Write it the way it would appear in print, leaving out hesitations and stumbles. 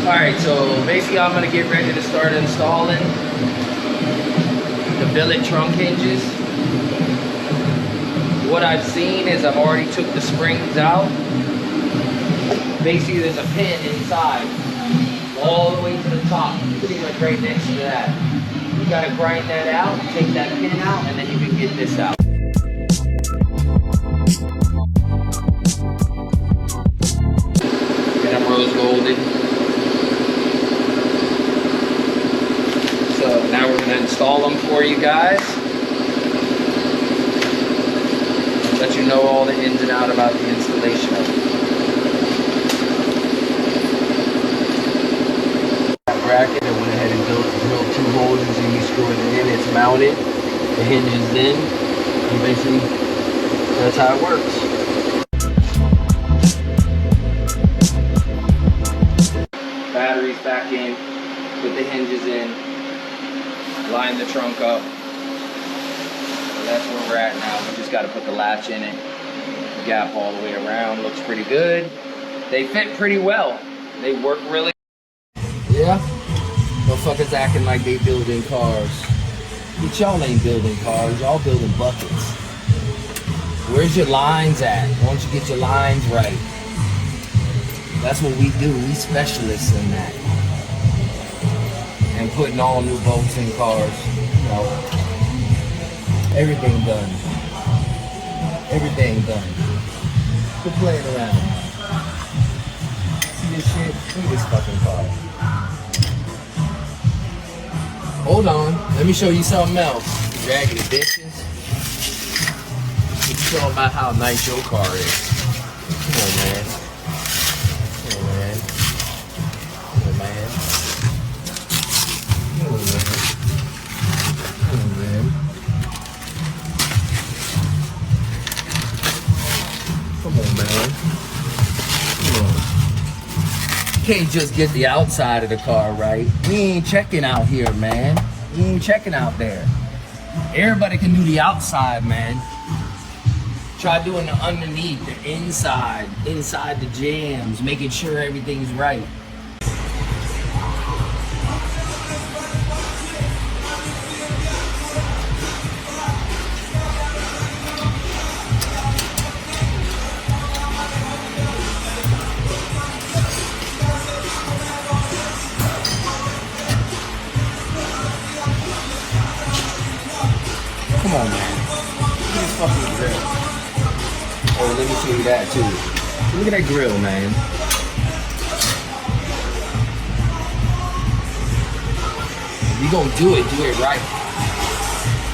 Alright, so basically I'm going to get ready to start installing the billet trunk hinges. What I've seen is I've already took the springs out. Basically there's a pin inside all the way to the top, pretty much right next to that. You got to grind that out, take that pin out, and then you can get this out. Get them rose golded. So now we're going to install them for you guys. Let you know all the ins and outs about the installation of it. Bracket, I went ahead and drilled 2 holes until you screw it in. It's mounted, the hinge is in, and basically that's how it works. Batteries back in, put the hinges in, line the trunk up. So that's where we're at now. We just got to put the latch in it, gap all the way around. Looks pretty good. They fit pretty well. They work really. Yeah. Motherfuckers acting like they building cars. But y'all ain't building cars, y'all building buckets. Where's your lines at? Why don't you get your lines right? That's what we do. We specialists in that. And putting all new bolts in cars. You know, everything done. Everything done. Quit playing around. See this shit? Look at this fucking car. Hold on, let me show you something else. Dragging the dishes. Show them about how nice your car is. Come on, man. Come on, man. Come on, man. Come on, man. Come on, man. Come on, man. Come on. You can't just get the outside of the car right. We ain't checking out here, man. We ain't checking out there. Everybody can do the outside, man. Try doing the underneath, the inside the jams, making sure everything's right. Come on, man. Look at this fucking grill. Oh, let me show you that too. Look at that grill, man. If you gonna do it right.